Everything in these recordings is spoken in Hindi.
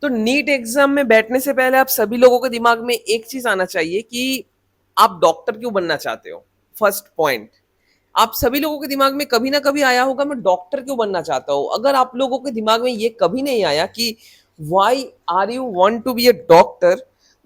तो नीट एग्जाम में बैठने से पहले आप सभी लोगों के दिमाग में एक चीज आना चाहिए कि आप डॉक्टर क्यों बनना चाहते हो। फर्स्ट पॉइंट, आप सभी लोगों के दिमाग में कभी ना कभी आया होगा मैं डॉक्टर क्यों बनना चाहता हूँ। अगर आप लोगों के दिमाग में ये कभी नहीं आया कि why are you want to be a doctor,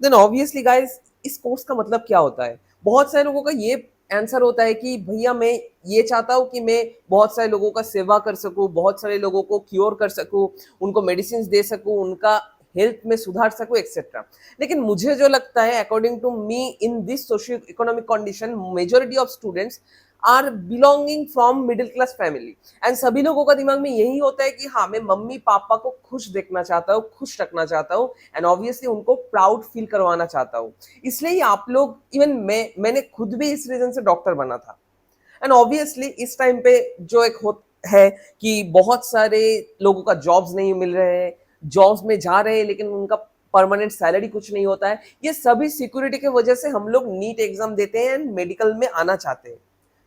then obviously guys इस कोर्स का मतलब क्या होता है। बहुत सारे लोगों का ये आंसर होता है कि भैया मैं ये चाहता हूँ कि मैं बहुत सारे लोगों का सेवा कर सकूं, बहुत सारे लोगों को क्योर कर सकूं, उनको मेडिसिन दे सकूं, उनका हेल्थ में सुधार सकूं एक्सेट्रा। लेकिन मुझे जो लगता है according to me in this socio economic condition majority of students are belonging from middle class family and सभी लोगों का दिमाग में यही होता है कि हाँ मैं मम्मी पापा को खुश देखना चाहता हूँ, खुश रखना चाहता हूँ एंड ऑब्वियसली उनको प्राउड फील करवाना चाहता हूँ। इसलिए ही आप लोग, इवन मैंने खुद भी इस रीजन से डॉक्टर बना था। एंड ऑब्वियसली इस टाइम पे जो एक हो है कि बहुत सारे लोगों का जॉब्स नहीं मिल रहे हैं, जॉब्स में जा रहे हैं लेकिन उनका परमानेंट सैलरी कुछ नहीं होता है। ये सभी सिक्योरिटी की वजह से हम लोग नीट एग्जाम देते हैं एंड मेडिकल में आना चाहते हैं।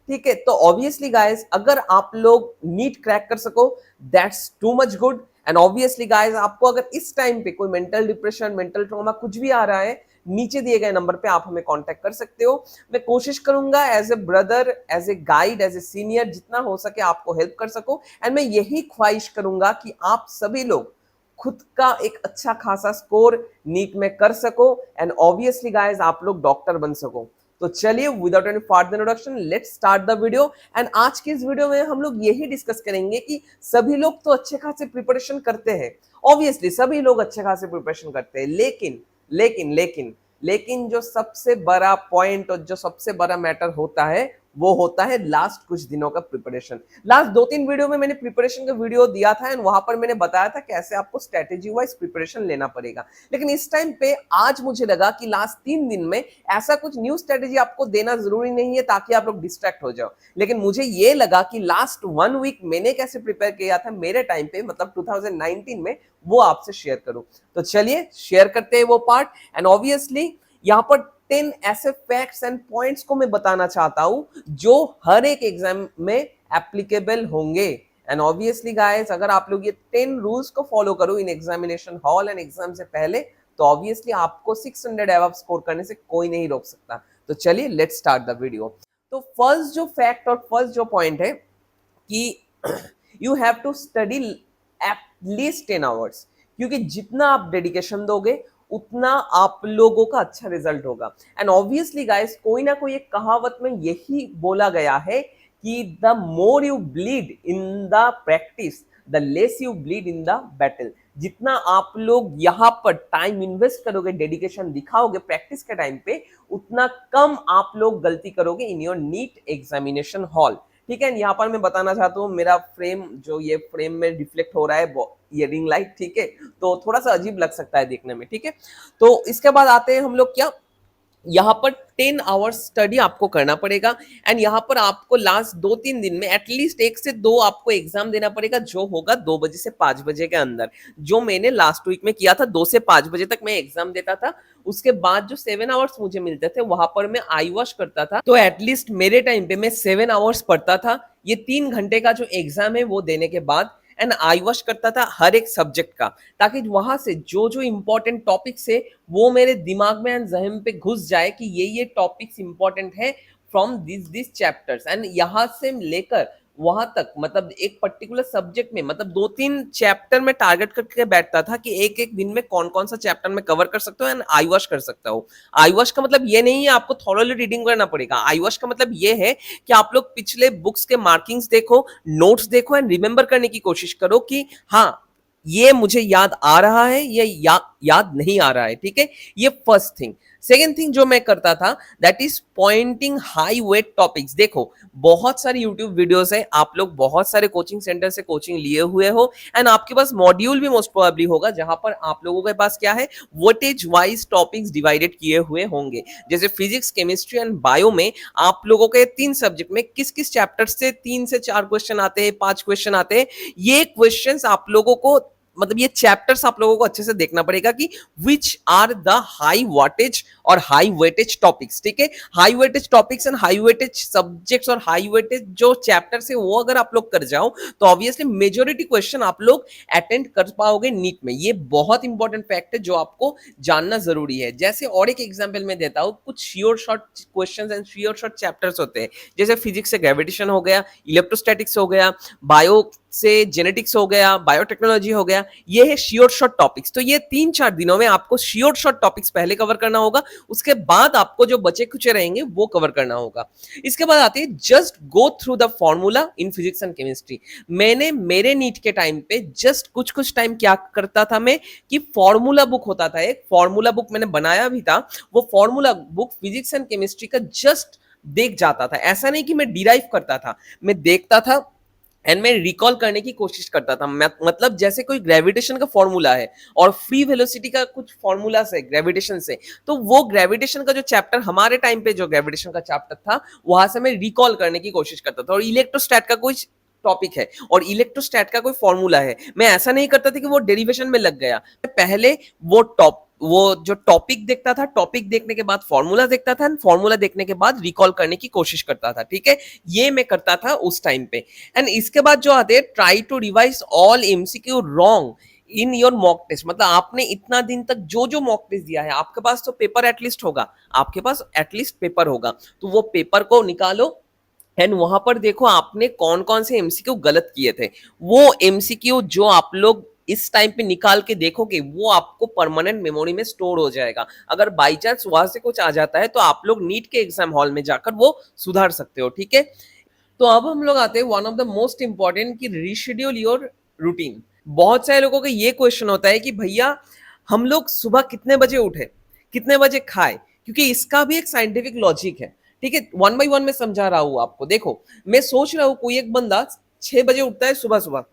ठीक है, तो ऑब्वियसली गाइस अगर आप लोग नीट क्रैक कर सको that's too much good. And obviously guys आपको अगर इस टाइम पे कोई मेंटल डिप्रेशन, मेंटल ट्रॉमा कुछ भी आ रहा है, नीचे दिए गए नंबर पे आप हमें कांटेक्ट कर सकते हो। मैं कोशिश करूंगा as a brother, as a guide, as a senior जितना हो सके आपको हेल्प कर सको। एंड मैं यही ख्वाहिश करूंगा कि आप सभी लोग खुद का एक अच्छा खासा स्कोर नीट में कर सको एंड ऑब्वियसली गाइस आप लोग डॉक्टर बन सको। तो चलिए without any further introduction let's start the video. And आज की इस वीडियो में हम लोग यही डिस्कस करेंगे कि सभी लोग तो अच्छे खासे प्रिपरेशन करते हैं, ऑब्वियसली सभी लोग अच्छे खासे प्रिपरेशन करते हैं, लेकिन लेकिन लेकिन लेकिन जो सबसे बड़ा पॉइंट और जो सबसे बड़ा मैटर होता है वो होता है लास्ट कुछ दिनों का प्रिपरेशन। लास्ट 2-3 वीडियो में मैंने प्रिपरेशन का वीडियो दिया था एंड वहां पर मैंने बताया था कैसे आपको स्ट्रेटेजी वाइज प्रिपरेशन लेना पड़ेगा। लेकिन इस टाइम पे आज मुझे लगा कि लास्ट 3 दिन में ऐसा कुछ न्यू स्ट्रेटेजी आपको देना जरूरी नहीं है ताकि आप लोग डिस्ट्रैक्ट हो जाओ। लेकिन मुझे ये लगा कि लास्ट 1 वीक मैंने कैसे प्रिपेयर किया था मेरे टाइम पे, मतलब 2019 में, वो आपसे शेयर करूं। तो चलिए शेयर करते हैं वो पार्ट। एंड ऑब्वियसली यहाँ पर 10 ऐसे फैक्ट्स एंड पॉइंट्स को मैं बताना चाहता हूं जो हर एक एग्जाम में एप्लीकेबल होंगे। एंड ऑब्वियसली गाइस अगर आप लोग ये 10 रूल्स को फॉलो करो in examination hall and exam से पहले, तो ऑब्वियसली आपको 600 एबव स्कोर करने से कोई नहीं रोक सकता। तो चलिए लेट्स स्टार्ट द वीडियो। तो फर्स्ट जो फैक्ट और फर्स्ट जो पॉइंट है कि you have to study at least 10 hours, क्योंकि जितना आप डेडिकेशन दोगे उतना आप लोगों का अच्छा रिजल्ट होगा। एंड ऑब्वियसली गाइस कोई ना कोई एक कहावत में यही बोला गया है कि the more you bleed in the practice the less you bleed in the battle. जितना आप लोग यहाँ पर टाइम इन्वेस्ट करोगे, डेडिकेशन दिखाओगे प्रैक्टिस के टाइम पे, उतना कम आप लोग गलती करोगे in your NEET examination hall. ठीक है, यहाँ पर मैं बताना चाहता हूँ मेरा फ्रेम, जो ये फ्रेम में रिफ्लेक्ट हो रहा है ये रिंग लाइट, ठीक है, तो थोड़ा सा अजीब लग सकता है देखने में। ठीक है, तो इसके बाद आते हैं हम लोग क्या, यहाँ पर 10 आवर्स स्टडी आपको करना पड़ेगा। एंड यहाँ पर आपको लास्ट 2-3 दिन में एटलीस्ट 1 से 2 आपको एग्जाम देना पड़ेगा, जो होगा 2 बजे से 5 बजे के अंदर, जो मैंने लास्ट वीक में किया था। 2 से 5 बजे तक मैं एग्जाम देता था। उसके बाद जो 7 आवर्स मुझे मिलते थे वहां पर मैं आई वॉश करता था। तो एटलीस्ट मेरे टाइम पे मैं 7 आवर्स पढ़ता था ये 3 घंटे का जो एग्जाम है वो देने के बाद। एंड आई वॉश करता था हर एक सब्जेक्ट का, ताकि वहां से जो जो इंपॉर्टेंट टॉपिक्स है वो मेरे दिमाग में एंड जहन पे घुस जाए कि ये टॉपिक्स इंपॉर्टेंट है फ्रॉम दिस चैप्टर्स। एंड यहाँ से लेकर वहां तक, मतलब एक पर्टिकुलर सब्जेक्ट में, मतलब 2-3 चैप्टर में टारगेट करके बैठता था कि एक एक दिन में कौन कौन सा चैप्टर में कवर कर सकता हूँ एंड आई वॉश कर सकता हूँ। आई वॉश का मतलब ये नहीं है आपको थॉरोली रीडिंग करना पड़ेगा। आई वॉश का मतलब ये है कि आप लोग पिछले बुक्स के मार्किंग्स देखो, नोट्स देखो एंड रिमेंबर करने की कोशिश करो कि हाँ ये मुझे याद आ रहा है, ये याद नहीं आ रहा है। ठीक है, ये फर्स्ट थिंग। सेकेंड थिंग जो मैं करता था that is pointing high wait topics. देखो बहुत सारी यूट्यूब वीडियोस है, आप लोग बहुत सारे कोचिंग सेंटर से कोचिंग लिए हुए हो एंड आपके पास मॉड्यूल भी मोस्ट प्रोबेबली होगा जहां पर आप लोगों के पास क्या है, वेटेज वाइज टॉपिक्स डिवाइडेड किए हुए होंगे। जैसे फिजिक्स, केमिस्ट्री एंड बायो में आप लोगों के 3 सब्जेक्ट में किस किस चैप्टर से 3 से 4 क्वेश्चन आते हैं, 5 क्वेश्चन आते हैं। ये क्वेश्चंस आप लोगों को मतलब ये चैप्टर्स आप लोगों को अच्छे से देखना पड़ेगा कि which are the high weightage और हाई वेटेज टॉपिक्स, ठीक है। High weightage topics and high weightage subjects और हाई वेटेज जो चैप्टर्स है वो अगर आप लोग कर जाओ तो ऑब्वियसली मेजोरिटी क्वेश्चन आप लोग अटेंड कर पाओगे नीट में। ये बहुत इंपॉर्टेंट फैक्ट है जो आपको जानना जरूरी है। जैसे और एक एग्जांपल मैं देता हूं, कुछ sure short questions and sure short chapters होते हैं, जैसे फिजिक्स से ग्रेविटेशन हो गया, इलेक्ट्रोस्टैटिक्स हो गया, बायो से जेनेटिक्स हो गया, बायोटेक्नोलॉजी हो गया, ये है श्योर शॉर्ट टॉपिक्स। तो ये 3-4 दिनों में आपको श्योर शॉर्ट टॉपिक्स पहले कवर करना होगा, उसके बाद आपको जो बचे कुचे रहेंगे वो कवर करना होगा। इसके बाद आते हैं just go through the formula in physics and chemistry. मैंने मेरे नीट के टाइम पे जस्ट कुछ कुछ टाइम क्या करता था मैं कि फॉर्मूला बुक होता था, एक फॉर्मूला बुक मैंने बनाया भी था, वो formula book physics and chemistry का जस्ट देख जाता था। ऐसा नहीं कि मैं डिराइव करता था, मैं देखता था एंड मैं रिकॉल करने की कोशिश करता था। मतलब जैसे कोई ग्रेविटेशन का फॉर्मूला है और फ्री वेलोसिटी का कुछ फॉर्मूला है ग्रेविटेशन से, तो वो ग्रेविटेशन का जो चैप्टर हमारे टाइम पे जो ग्रेविटेशन का चैप्टर था वहां से मैं रिकॉल करने की कोशिश करता था। और इलेक्ट्रोस्टैट का कोई टॉपिक है और इलेक्ट्रोस्टैट का कोई फॉर्मूला है, मैं ऐसा नहीं करता था कि वो डेरिवेशन में लग गया। पहले वो जो टॉपिक देखता था, टॉपिक देखने के बाद फॉर्मूला देखता था, फॉर्मूला देखने के बाद रिकॉल करने की कोशिश करता था, ठीक है। ये मैं करता था उस टाइम पे। एंड इसके बाद जो आते हैं try to revise all MCQ wrong in your mock test. मतलब आपने इतना दिन तक जो जो मॉक टेस्ट दिया है, आपके पास तो पेपर एटलीस्ट होगा, आपके पास एटलीस्ट पेपर होगा, तो वो पेपर को निकालो एंड वहां पर देखो आपने कौन कौन से एमसीक्यू गलत किए थे। वो एमसीक्यू जो आप लोग इस टाइम पे निकाल के देखोगे वो आपको परमानेंट मेमोरी में स्टोर हो जाएगा। अगर बाई चांस वहां से कुछ आ जाता है तो आप लोग नीट के एग्जाम हॉल में जाकर वो सुधार सकते हो, ठीक है। तो अब हम लोग आते हैं one of the most important कि रीशेड्यूल योर रूटीन। बहुत सारे लोगों का ये क्वेश्चन होता है कि भैया हम लोग सुबह कितने बजे उठे, कितने बजे खाए, क्योंकि इसका भी एक साइंटिफिक लॉजिक है, ठीक है। वन बाई वन में समझा रहा हूं आपको। देखो मैं सोच रहा हूं कोई एक बंदा 6 बजे उठता है, सुबह सुबह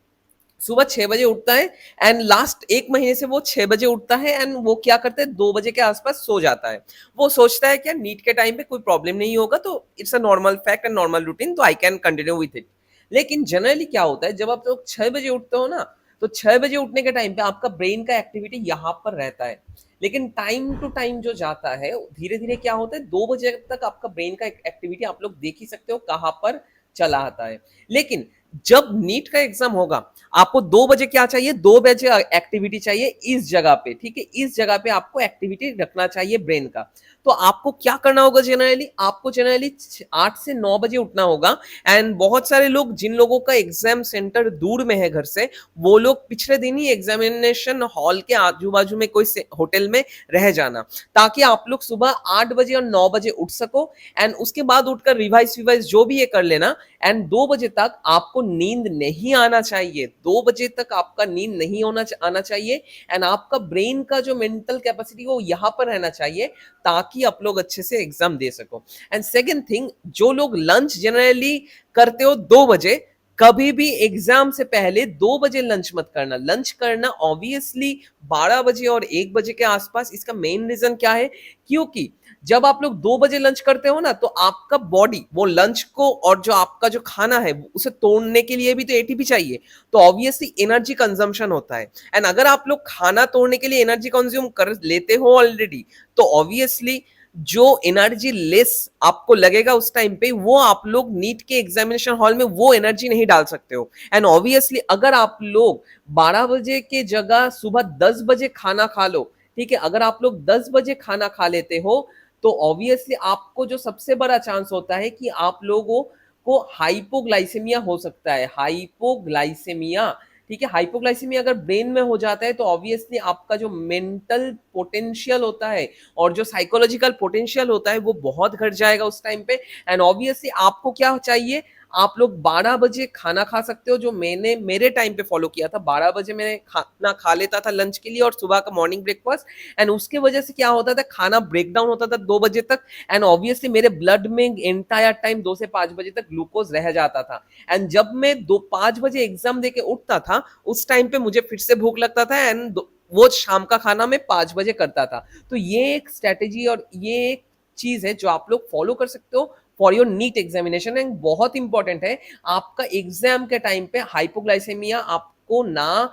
सुबह 6 बजे उठता है एंड लास्ट 1 महीने से वो 6 बजे उठता है एंड वो क्या करता है 2 बजे के आसपास सो जाता है। वो सोचता है कि नीट के टाइम पे कोई प्रॉब्लम नहीं होगा, तो it's a normal fact and normal routine, तो I can continue with it. लेकिन जनरली क्या होता है जब आप लोग 6 बजे उठते हो ना, तो 6 बजे उठने के टाइम पे आपका ब्रेन का एक्टिविटी यहाँ पर रहता है। लेकिन टाइम टू टाइम जो जाता है धीरे धीरे क्या होता है 2 बजे तक आपका ब्रेन का एक्टिविटी आप लोग देख ही सकते हो कहाँ पर चला आता है। लेकिन जब नीट का एग्जाम होगा आपको 2 बजे क्या चाहिए, 2 बजे एक्टिविटी चाहिए इस जगह पे, ठीक है। इस जगह पे आपको एक्टिविटी रखना चाहिए ब्रेन का। तो आपको क्या करना होगा जनरली, आपको जनरली 8 से 9 बजे उठना होगा। एंड बहुत सारे लोग जिन लोगों का एग्जाम सेंटर दूर में है घर से, वो लोग पिछले दिन ही एग्जामिनेशन हॉल के आजू बाजू में कोई होटल में रह जाना, ताकि आप लोग सुबह 8 बजे और 9 बजे उठ सको एंड उसके बाद उठकर रिवाइज विवाइज जो भी ये कर लेना। एंड 2 बजे तक आपको नींद नहीं आना चाहिए, 2 बजे तक आपका नींद नहीं आना चाहिए एंड आपका ब्रेन का जो मेंटल कैपेसिटी वो यहाँ पर रहना चाहिए, ताकि आप लोग अच्छे से एग्जाम दे सको। एंड सेकेंड थिंग, जो लोग लंच जनरली करते हो 2 बजे, कभी भी एग्जाम से पहले 2 बजे लंच मत करना। लंच करना ऑब्वियसली 12 बजे और 1 बजे के आसपास। इसका मेन रीजन क्या है, क्योंकि जब आप लोग 2 बजे लंच करते हो ना, तो आपका बॉडी वो लंच को और जो आपका जो खाना है उसे तोड़ने के लिए भी तो एटीपी चाहिए, तो ऑब्वियसली एनर्जी कंजम्पशन होता है। एंड अगर आप लोग खाना तोड़ने के लिए एनर्जी कंज्यूम कर लेते हो ऑलरेडी, तो ऑब्वियसली जो एनर्जी लेस आपको लगेगा उस टाइम पे, वो आप लोग नीट के एग्जामिनेशन हॉल में वो एनर्जी नहीं डाल सकते हो। एंड ऑब्वियसली अगर आप लोग 12 बजे के जगह सुबह 10 बजे खाना खा लो, ठीक है, अगर आप लोग 10 बजे खाना खा लेते हो, तो ऑब्वियसली आपको जो सबसे बड़ा चांस होता है कि आप लोगों को हाइपोग्लाइसेमिया हो सकता है। हाइपोग्लाइसेमिया, ठीक है। हाइपोग्लाइसेमिया अगर ब्रेन में हो जाता है तो ऑब्वियसली आपका जो मेंटल पोटेंशियल होता है और जो साइकोलॉजिकल पोटेंशियल होता है वो बहुत घट जाएगा उस टाइम पे। एंड ऑब्वियसली आपको क्या चाहिए, आप लोग 12 बजे खाना खा सकते हो, जो मैंने मेरे टाइम पे फॉलो किया था। 12 बजे मैंने खाना खा लेता था लंच के लिए और सुबह का मॉर्निंग ब्रेकफास्ट। एंड उसके वजह से क्या होता था, खाना ब्रेक डाउन होता था 2 बजे तक एंड ऑब्वियसली मेरे ब्लड में एंटायर टाइम 2 से 5 बजे तक ग्लूकोज रह जाता था। एंड जब मैं 5 बजे एग्जाम देके उठता था उस टाइम पे मुझे फिर से भूख लगता था एंड वो शाम का खाना मैं 5 बजे करता था। तो ये एक स्ट्रेटेजी और ये एक चीज है जो आप लोग फॉलो कर सकते हो for your NEET examination. And बहुत इंपॉर्टेंट है, आपका एग्जाम के टाइम पे हाइपोग्लाइसेमिया आपको ना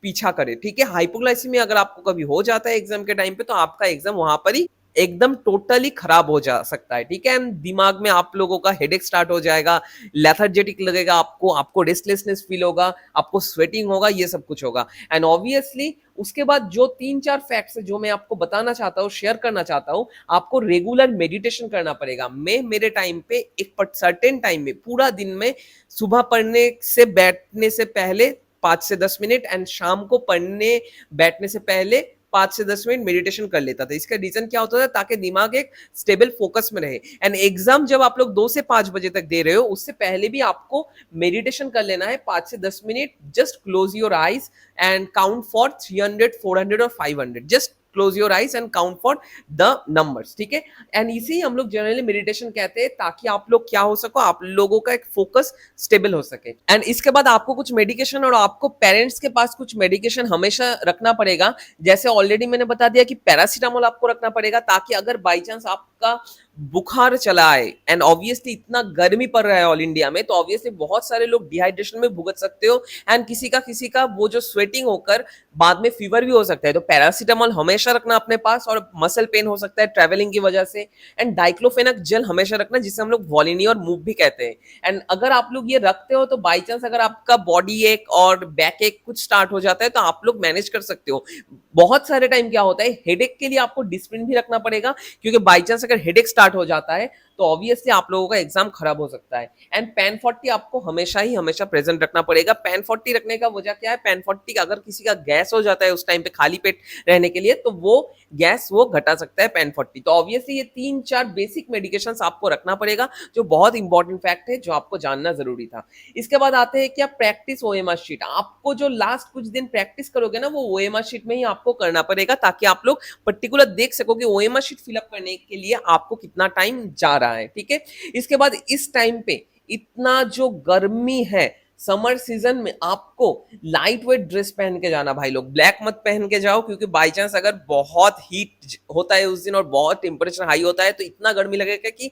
पीछा करे, ठीक है? हाइपोग्लाइसीमिया अगर आपको कभी हो जाता है एग्जाम के टाइम पे तो आपका एग्जाम वहां पर ही एकदम टोटली खराब हो जा सकता है, ठीक है? एंड दिमाग में आप लोगों का हेडेक स्टार्ट हो जाएगा, लेथार्जेटिक लगेगा आपको, आपको रेस्टलेसनेस फील होगा, आपको स्वेटिंग होगा, ये सब कुछ होगा। एंड ऑब्वियसली उसके बाद जो 3-4 फैक्ट्स है जो मैं आपको बताना चाहता हूँ, शेयर करना चाहता हूँ, आपको रेगुलर मेडिटेशन करना पड़ेगा। मैं मेरे टाइम पे एक सर्टेन टाइम में पूरा दिन में सुबह पढ़ने से बैठने से पहले 5 से 10 मिनट एंड शाम को पढ़ने बैठने से पहले 5 से 10 मिनट मेडिटेशन कर लेता था। इसका रीजन क्या होता था? ताकि दिमाग एक स्टेबल फोकस में रहे। एंड एग्जाम जब आप लोग 2 से 5 बजे तक दे रहे हो, उससे पहले भी आपको मेडिटेशन कर लेना है 5 से 10 minute. Just close your eyes and count for 300, 400 और 500। Just close your eyes and count for the numbers, ठीक है? एंड इसी हम लोग जनरली मेडिटेशन कहते हैं, ताकि आप लोग क्या हो सको, आप लोगों का एक फोकस स्टेबल हो सके। एंड इसके बाद आपको कुछ मेडिकेशन और आपको पेरेंट्स के पास कुछ मेडिकेशन हमेशा रखना पड़ेगा। जैसे ऑलरेडी मैंने बता दिया कि पैरासीटामोल आपको रखना पड़ेगा, ताकि अगर बाई चांस आपका बुखार चला आए, एंड ऑब्वियसली इतना गर्मी पड़ रहा है ऑल इंडिया में, तो ऑब्वियसली बहुत सारे लोग डिहाइड्रेशन में भुगत सकते हो। एंड किसी का वो जो स्वेटिंग होकर बाद में फीवर भी हो सकता है, तो पैरासीटामोल हमेशा रखना अपने पास। और मसल पेन हो सकता है ट्रेवलिंग की वजह से, एंड डाइक्लोफेनाक जेल हमेशा रखना, जिसे हम लोग वॉलिनी और मूव भी कहते हैं। एंड अगर आप लोग ये रखते हो तो बाई चांस अगर आपका बॉडी एक और बैक एक कुछ स्टार्ट हो जाता है तो आप लोग मैनेज कर सकते हो। बहुत सारे टाइम क्या होता है, हेडेक के लिए आपको डिसिप्लिन भी रखना पड़ेगा, क्योंकि बाई चांस अगर हेडेक स्टार्ट हो जाता है तो ऑब्वियसली आप लोगों का एग्जाम खराब हो सकता है। एंड पैन 40 आपको हमेशा प्रेजेंट रखना पड़ेगा। पैन 40 रखने का वजह क्या है? पैन 40 अगर किसी का गैस हो जाता है उस टाइम पे खाली पेट रहने के लिए, तो वो गैस वो घटा सकता है पैन 40। तो ऑब्वियसली ये 3-4 बेसिक मेडिकेशन आपको रखना पड़ेगा, जो बहुत इंपॉर्टेंट फैक्ट है, जो आपको जानना जरूरी था। इसके बाद आते हैं क्या, प्रैक्टिस ओएमआर शीट। आपको जो लास्ट कुछ दिन प्रैक्टिस करोगे ना, वो ओएमआर शीट में ही आपको करना पड़ेगा, ताकि आप लोग पर्टिकुलर देख सको कि ओएमआर शीट फिलअप करने के लिए आपको कितना टाइम जा रहा है, ठीक है? इसके बाद इस टाइम पे इतना जो गर्मी है, समर सीजन में आपको लाइट वेट ड्रेस पहन के जाना भाई लोग, ब्लैक मत पहन के जाओ, क्योंकि बाई चांस अगर बहुत हीट होता है उस दिन और बहुत टेम्परेचर हाई होता है तो इतना गर्मी लगेगा कि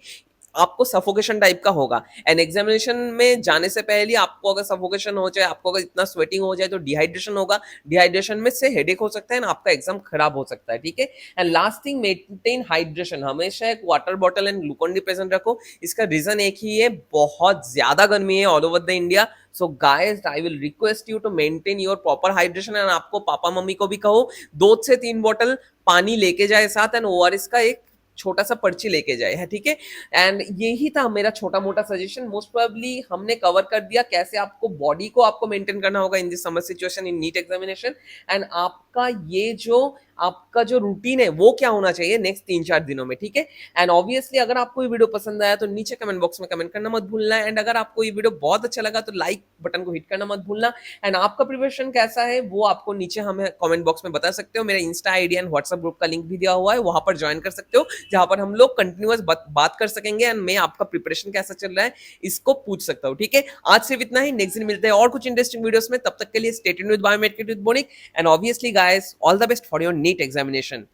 आपको सफोकेशन टाइप का होगा। एंड एग्जामिनेशन में जाने से पहले आपको अगर सफोकेशन हो जाए, आपको अगर इतना स्वेटिंग हो जाए तो डिहाइड्रेशन होगा, डिहाइड्रेशन में से हेडेक हो सकता है ना, आपका एग्जाम खराब हो सकता है, ठीक है? And last thing, maintain hydration. हमेशा एक water bottle and Glucon D present रखो। इसका रीजन एक ही है, बहुत ज्यादा गर्मी है all over the India. So guys, I will request you to maintain your proper hydration. And आपको पापा मम्मी को भी कहो 2 से 3 बोतल पानी लेके जाए साथ, एंड ओआरएस का एक छोटा सा पर्ची लेके जाए, है, ठीक है? एंड यही था मेरा छोटा मोटा सजेशन। मोस्ट प्रोबेबली हमने कवर कर दिया कैसे आपको बॉडी को आपको मेंटेन करना होगा in this summer situation in NEET examination. And आपका जो रूटीन है वो क्या होना चाहिए नेक्स्ट 3-4 दिनों में, ठीक है? एंड ऑब्वियसली अगर आपको ये वीडियो पसंद आया तो नीचे कमेंट बॉक्स में कमेंट करना मत भूलना। एंड अगर आपको ये वीडियो बहुत अच्छा लगा तो लाइक बटन को हिट करना मत भूलना। एंड आपका प्रिपरेशन कैसा है वो आपको नीचे हमें कमेंट बॉक्स में बता सकते हो। मेरा Insta ID and WhatsApp group का लिंक भी दिया हुआ है, वहां पर ज्वाइन कर सकते हो, जहां पर हम लोग कंटिन्यूअस बात कर सकेंगे एंड मैं आपका प्रिपरेशन कैसा चल रहा है इसको पूछ सकता हूँ, ठीक है? आज सिर्फ इतना ही, नेक्स्ट दिन मिलते हैं और कुछ इंटरेस्टिंग वीडियोस में। तब तक के लिए stay tuned with biomed kit with bonic. And obviously guys, all the best for your NEET examination.